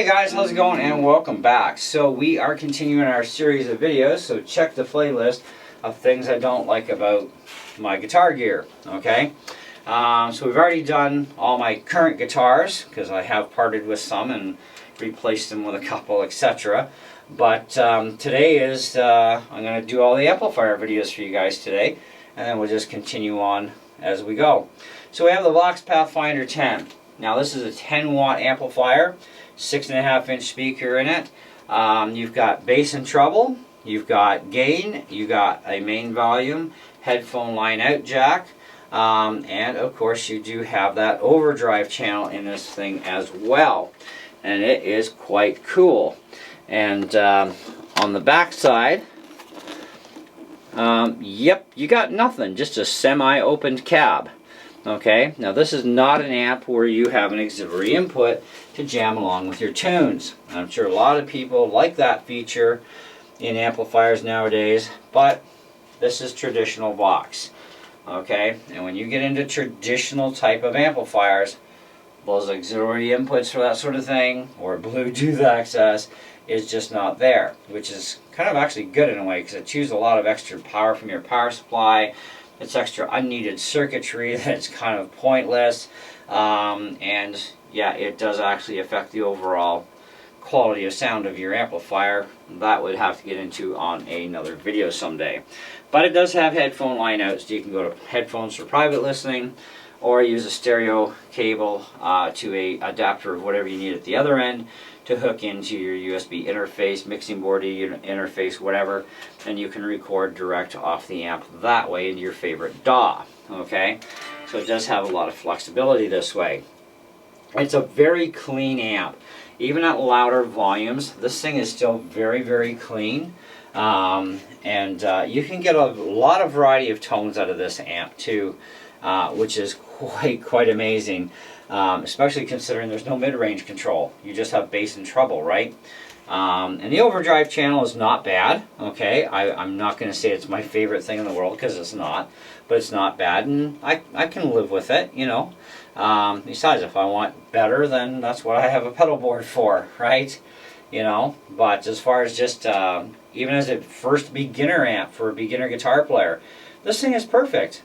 Hey guys, how's it going and welcome back. So we are continuing our series of videos, so check the playlist of things I don't like about my guitar gear, okay? So we've already done all my current guitars, because I have parted with some and replaced them with a couple, etc. But today is, I'm going to do all the amplifier videos for you guys today, and then we'll just continue on as we go. So we have the Vox Pathfinder 10. Now this is a 10 watt amplifier, 6.5-inch speaker in it. You've got bass and treble, you've got gain, you got a main volume, headphone line out jack, and of course you do have that overdrive channel in this thing as well. And it is quite cool. And on the back side, yep, you got nothing, just a semi-opened cab. Okay, now this is not an amp where you have an auxiliary input to jam along with your tunes. I'm sure a lot of people like that feature in amplifiers nowadays, but this is traditional Vox. Okay, and when you get into traditional type of amplifiers, those auxiliary inputs for that sort of thing, or Bluetooth access, is just not there, which is kind of actually good in a way, because it chews a lot of extra power from your power supply. It's extra unneeded circuitry that's kind of pointless, and yeah, it does actually affect the overall quality of sound of your amplifier. That would have to get into on another video someday. But it does have headphone line out, so you can go to headphones for private listening, or use a stereo cable to a adapter of whatever you need at the other end to hook into your USB interface, mixing board interface, whatever, and you can record direct off the amp that way into your favorite DAW. Okay, so it does have a lot of flexibility this way. It's a very clean amp. Even at louder volumes, this thing is still very, very clean. And you can get a lot of variety of tones out of this amp too, which is quite amazing. Especially considering there's no mid-range control. You just have bass and treble, right? And the overdrive channel is not bad, okay? I'm not going to say it's my favorite thing in the world, because it's not. But it's not bad, and I can live with it, you know. Besides, if I want better, then that's what I have a pedal board for, right? You know, but as far as just, even as a first beginner amp for a beginner guitar player, this thing is perfect.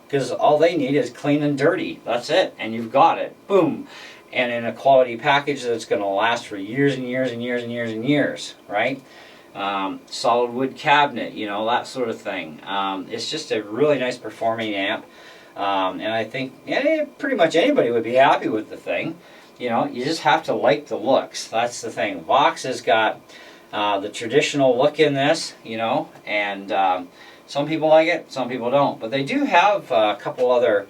Because all they need is clean and dirty. That's it. And you've got it. Boom. And in a quality package that's going to last for years and years and years and years and years. Right? Solid wood cabinet, you know, that sort of thing. It's just a really nice performing amp. And I think pretty much anybody would be happy with the thing. You know, you just have to like the looks. That's the thing. Vox has got the traditional look in this, you know, and some people like it, some people don't. But they do have a couple other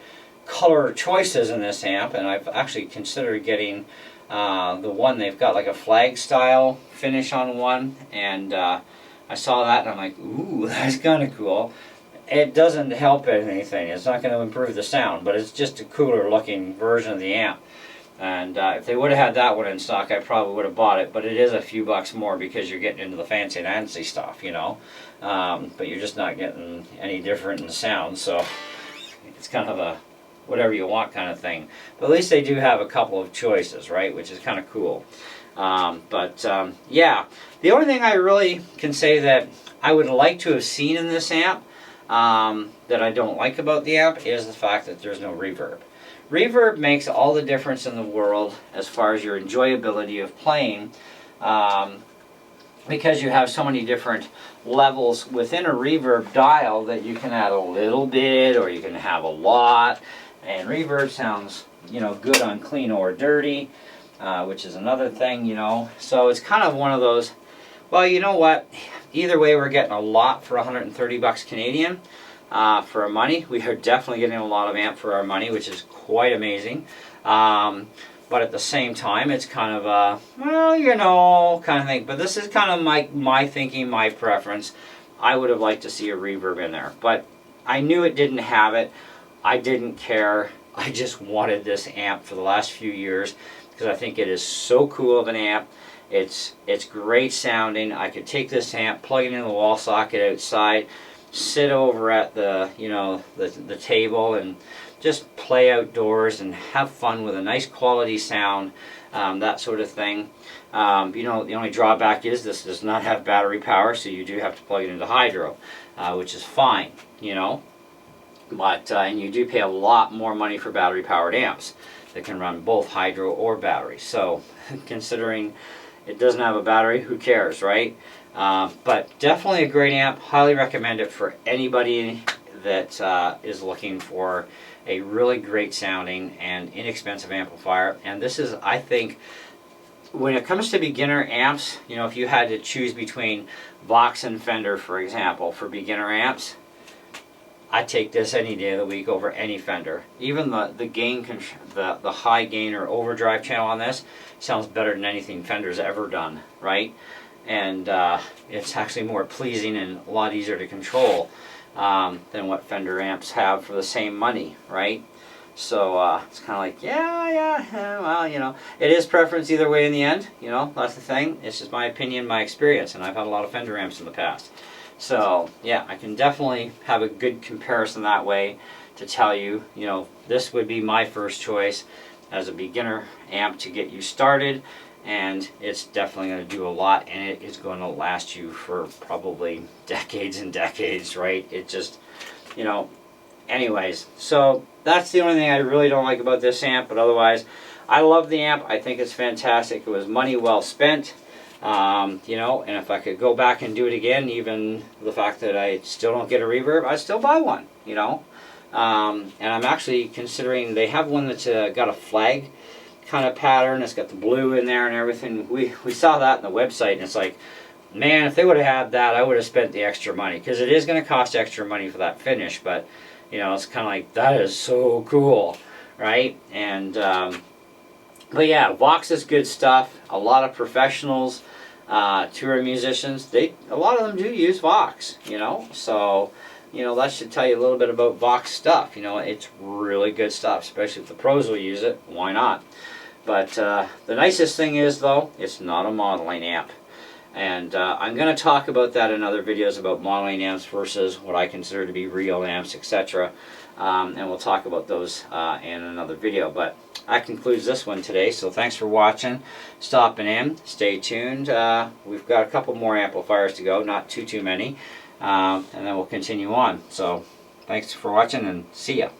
color choices in this amp, and I've actually considered getting the one. They've got like a flag style finish on one, and I saw that and I'm like, ooh, that's kind of cool. It doesn't help anything. It's not going to improve the sound, but it's just a cooler looking version of the amp. And if they would have had that one in stock, I probably would have bought it. But it is a few bucks more because you're getting into the fancy stuff, you know. But you're just not getting any different in the sound. So it's kind of a whatever you want kind of thing. But at least they do have a couple of choices, right? Which is kind of cool. Yeah. The only thing I really can say that I would like to have seen in this amp that I don't like about the amp is the fact that there's no reverb. Reverb makes all the difference in the world as far as your enjoyability of playing, because you have so many different levels within a reverb dial that you can add a little bit or you can have a lot, and reverb sounds, you know, good on clean or dirty, which is another thing, you know. So it's kind of one of those, well, you know what, either way we're getting a lot for 130 bucks Canadian. For our money. We are definitely getting a lot of amp for our money, which is quite amazing. But at the same time, it's kind of a, well, you know, kind of thing. But this is kind of my thinking, my preference. I would have liked to see a reverb in there. But I knew it didn't have it. I didn't care. I just wanted this amp for the last few years because I think it is so cool of an amp. It's great sounding. I could take this amp, plug it in the wall socket outside, sit over at the, you know, the table and just play outdoors and have fun with a nice quality sound, that sort of thing. You know, the only drawback is this does not have battery power, so you do have to plug it into hydro, which is fine, you know. But and you do pay a lot more money for battery powered amps that can run both hydro or battery. So considering it doesn't have a battery, who cares, right? But definitely a great amp. Highly recommend it for anybody that is looking for a really great sounding and inexpensive amplifier. And this is, I think, when it comes to beginner amps, you know, if you had to choose between Vox and Fender, for example, for beginner amps, I take this any day of the week over any Fender. Even the gain, the high gain or overdrive channel on this sounds better than anything Fender's ever done, right? And it's actually more pleasing and a lot easier to control than what Fender amps have for the same money, right? So it's kind of like, yeah, well, you know, it is preference either way in the end, you know, that's the thing. It's just my opinion, my experience, and I've had a lot of Fender amps in the past. So, yeah, I can definitely have a good comparison that way to tell you, you know, this would be my first choice as a beginner amp to get you started, and it's definitely going to do a lot, and it is going to last you for probably decades and decades, right? It just, you know, anyways, so that's the only thing I really don't like about this amp, but otherwise, I love the amp. I think it's fantastic. It was money well spent. You know, and if I could go back and do it again, even the fact that I still don't get a reverb, I'd still buy one, you know. And I'm actually considering, they have one that's got a flag kind of pattern. It's got the blue in there and everything. We saw that on the website, and it's like, man, if they would have had that, I would have spent the extra money, because it is going to cost extra money for that finish, but, you know, it's kind of like, that is so cool, right? And, but yeah, Vox is good stuff. A lot of professionals, touring musicians, a lot of them do use Vox, you know. So, you know, that should tell you a little bit about Vox stuff. You know, it's really good stuff, especially if the pros will use it. Why not? But the nicest thing is, though, it's not a modeling amp. And I'm going to talk about that in other videos about modeling amps versus what I consider to be real amps, etc. And we'll talk about those in another video. But that concludes this one today. So thanks for watching, stopping in. Stay tuned. We've got a couple more amplifiers to go, not too many. And then we'll continue on. So thanks for watching, and see ya.